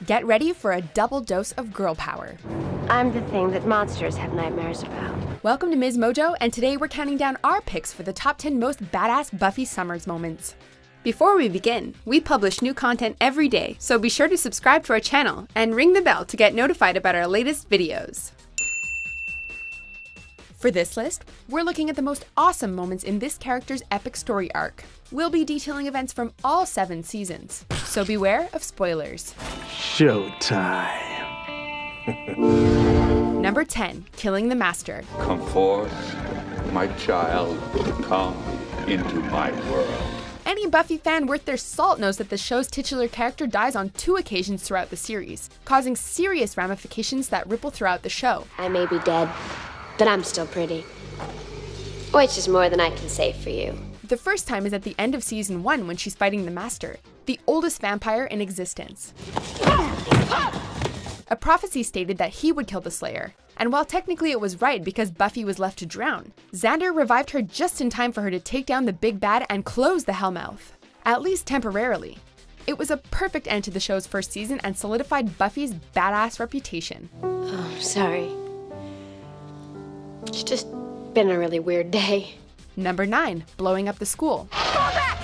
Get ready for a double dose of girl power. I'm the thing that monsters have nightmares about. Welcome to MsMojo, and today we're counting down our picks for the top 10 most badass Buffy Summers moments. Before we begin, we publish new content every day, so be sure to subscribe to our channel and ring the bell to get notified about our latest videos. For this list, we're looking at the most awesome moments in this character's epic story arc. We'll be detailing events from all 7 seasons, so beware of spoilers. Showtime. Number 10, Killing the Master. Come forth, my child, come into my world. Any Buffy fan worth their salt knows that the show's titular character dies on 2 occasions throughout the series, causing serious ramifications that ripple throughout the show. I may be dead, but I'm still pretty. Which is more than I can say for you. The first time is at the end of season 1 when she's fighting the Master, the oldest vampire in existence. A prophecy stated that he would kill the Slayer, and while technically it was right because Buffy was left to drown, Xander revived her just in time for her to take down the big bad and close the Hellmouth, at least temporarily. It was a perfect end to the show's first season and solidified Buffy's badass reputation. Oh, sorry. It's just been a really weird day. Number 9, blowing up the school. Fall back!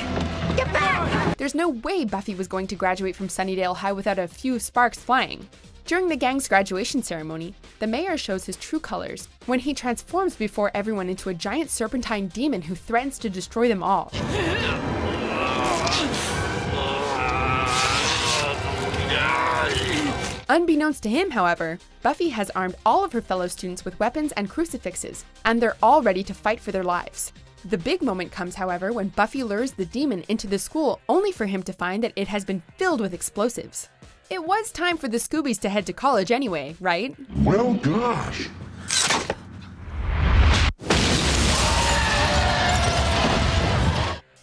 Get back! There's no way Buffy was going to graduate from Sunnydale High without a few sparks flying. During the gang's graduation ceremony, the mayor shows his true colors when he transforms before everyone into a giant serpentine demon who threatens to destroy them all. Unbeknownst to him, however, Buffy has armed all of her fellow students with weapons and crucifixes, and they're all ready to fight for their lives. The big moment comes, however, when Buffy lures the demon into the school only for him to find that it has been filled with explosives. It was time for the Scoobies to head to college anyway, right? Well, gosh.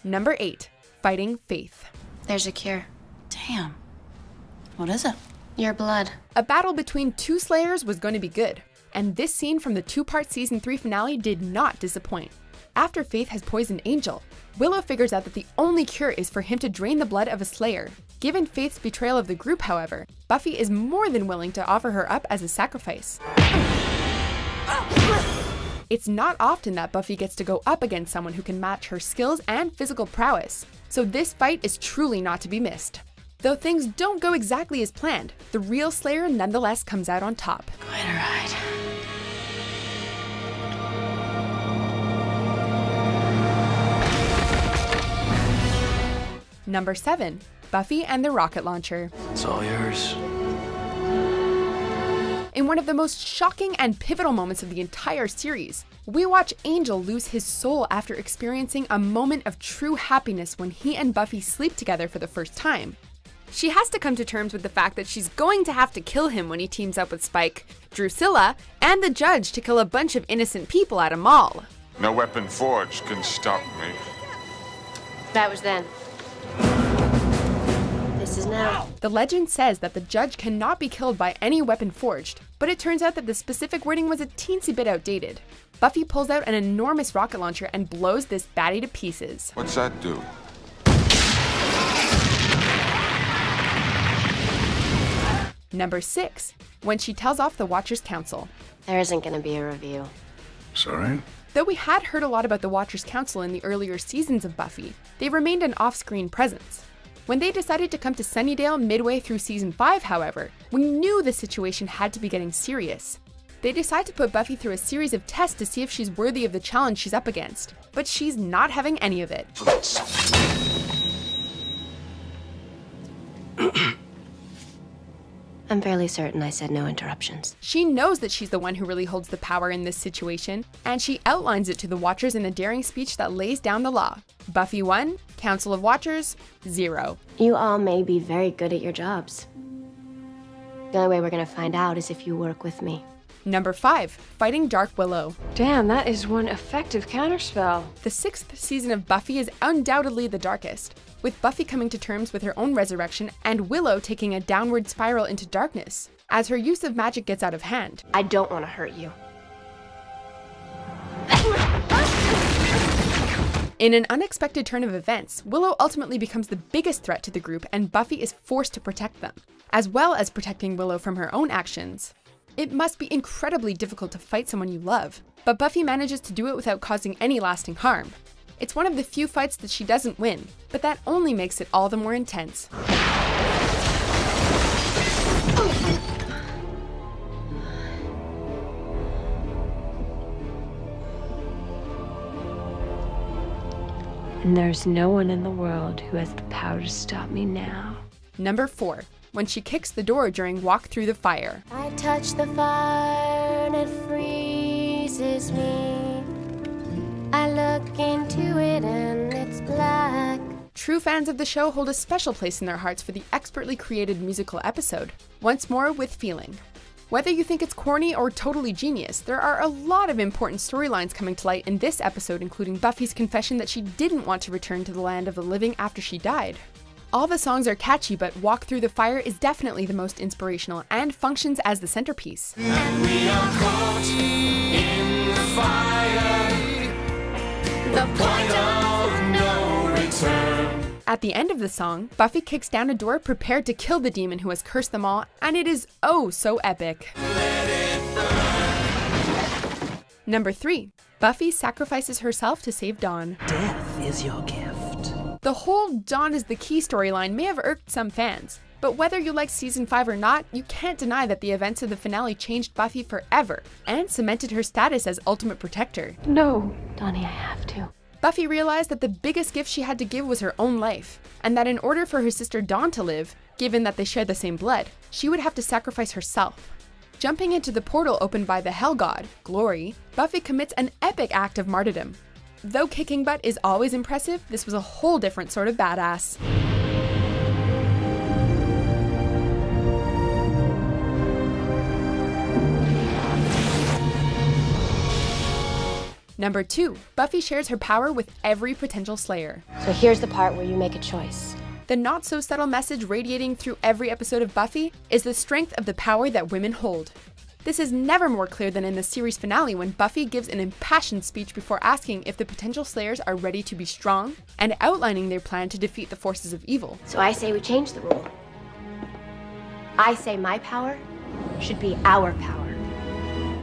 Number 8, fighting Faith. There's a cure. Damn. What is it? Your blood. A battle between 2 Slayers was going to be good, and this scene from the 2-part season 3 finale did not disappoint. After Faith has poisoned Angel, Willow figures out that the only cure is for him to drain the blood of a Slayer. Given Faith's betrayal of the group, however, Buffy is more than willing to offer her up as a sacrifice. It's not often that Buffy gets to go up against someone who can match her skills and physical prowess, so this fight is truly not to be missed. Though things don't go exactly as planned, the real Slayer nonetheless comes out on top. Quite a ride. Number 7, Buffy and the rocket launcher. It's all yours. In one of the most shocking and pivotal moments of the entire series, we watch Angel lose his soul after experiencing a moment of true happiness when he and Buffy sleep together for the first time. She has to come to terms with the fact that she's going to have to kill him when he teams up with Spike, Drusilla, and the judge to kill a bunch of innocent people at a mall. No weapon forged can stop me. That was then. This is now. The legend says that the judge cannot be killed by any weapon forged, but it turns out that the specific wording was a teensy bit outdated. Buffy pulls out an enormous rocket launcher and blows this baddie to pieces. What's that do? Number 6, when she tells off the Watchers Council. There isn't gonna be a review. Sorry? Though we had heard a lot about the Watchers Council in the earlier seasons of Buffy, they remained an off-screen presence. When they decided to come to Sunnydale midway through season 5, however, we knew the situation had to be getting serious. They decide to put Buffy through a series of tests to see if she's worthy of the challenge she's up against, but she's not having any of it. I'm fairly certain I said no interruptions. She knows that she's the one who really holds the power in this situation, and she outlines it to the Watchers in a daring speech that lays down the law. Buffy 1, Council of Watchers 0. You all may be very good at your jobs. The only way we're gonna find out is if you work with me. Number 5, fighting Dark Willow. Damn, that is one effective counterspell. The 6th season of Buffy is undoubtedly the darkest, with Buffy coming to terms with her own resurrection and Willow taking a downward spiral into darkness, as her use of magic gets out of hand. I don't want to hurt you. In an unexpected turn of events, Willow ultimately becomes the biggest threat to the group and Buffy is forced to protect them, as well as protecting Willow from her own actions. It must be incredibly difficult to fight someone you love, but Buffy manages to do it without causing any lasting harm. It's one of the few fights that she doesn't win, but that only makes it all the more intense. And there's no one in the world who has the power to stop me now. Number 4. When she kicks the door during Walk Through the Fire. I touch the fire and it freezes me. I look into it and it's black. True fans of the show hold a special place in their hearts for the expertly created musical episode, Once More with Feeling. Whether you think it's corny or totally genius, there are a lot of important storylines coming to light in this episode, including Buffy's confession that she didn't want to return to the land of the living after she died. All the songs are catchy, but Walk Through the Fire is definitely the most inspirational and functions as the centerpiece. And we are caught in the fire, the point of no return. At the end of the song, Buffy kicks down a door prepared to kill the demon who has cursed them all, and it is oh so epic. Number 3. Buffy sacrifices herself to save Dawn. Death is your gift. The whole Dawn is the key storyline may have irked some fans, but whether you like season 5 or not, you can't deny that the events of the finale changed Buffy forever, and cemented her status as ultimate protector. No. Donnie, I have to. Buffy realized that the biggest gift she had to give was her own life, and that in order for her sister Dawn to live, given that they share the same blood, she would have to sacrifice herself. Jumping into the portal opened by the Hell God, Glory, Buffy commits an epic act of martyrdom. Though kicking butt is always impressive, this was a whole different sort of badass. Number 2. Buffy shares her power with every potential slayer. So here's the part where you make a choice. The not-so-subtle message radiating through every episode of Buffy is the strength of the power that women hold. This is never more clear than in the series finale when Buffy gives an impassioned speech before asking if the potential slayers are ready to be strong and outlining their plan to defeat the forces of evil. So I say we change the rule. I say my power should be our power.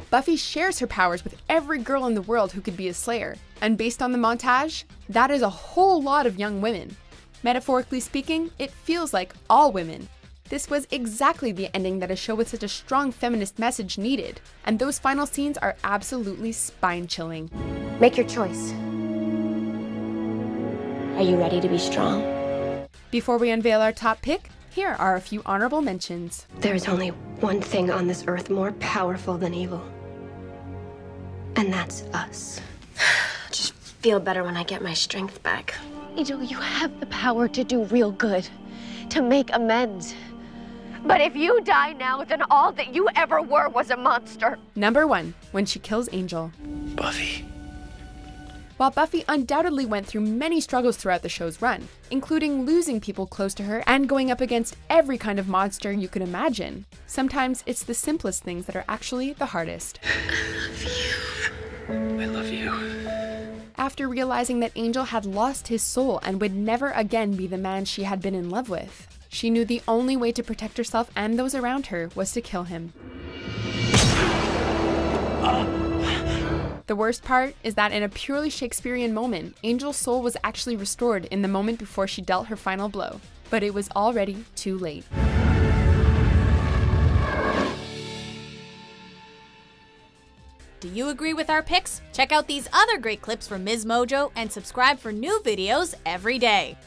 Buffy shares her powers with every girl in the world who could be a slayer, and based on the montage, that is a whole lot of young women. Metaphorically speaking, it feels like all women. This was exactly the ending that a show with such a strong feminist message needed, and those final scenes are absolutely spine-chilling. Make your choice. Are you ready to be strong? Before we unveil our top pick, here are a few honorable mentions. There is only one thing on this earth more powerful than evil. And that's us. Just feel better when I get my strength back. Angel, you have the power to do real good, to make amends. But if you die now, then all that you ever were was a monster. Number 1. When she kills Angel. Buffy. While Buffy undoubtedly went through many struggles throughout the show's run, including losing people close to her and going up against every kind of monster you could imagine, sometimes it's the simplest things that are actually the hardest. I love you. After realizing that Angel had lost his soul and would never again be the man she had been in love with, she knew the only way to protect herself and those around her was to kill him. The worst part is that in a purely Shakespearean moment, Angel's soul was actually restored in the moment before she dealt her final blow, but it was already too late. Do you agree with our picks? Check out these other great clips from MsMojo and subscribe for new videos every day.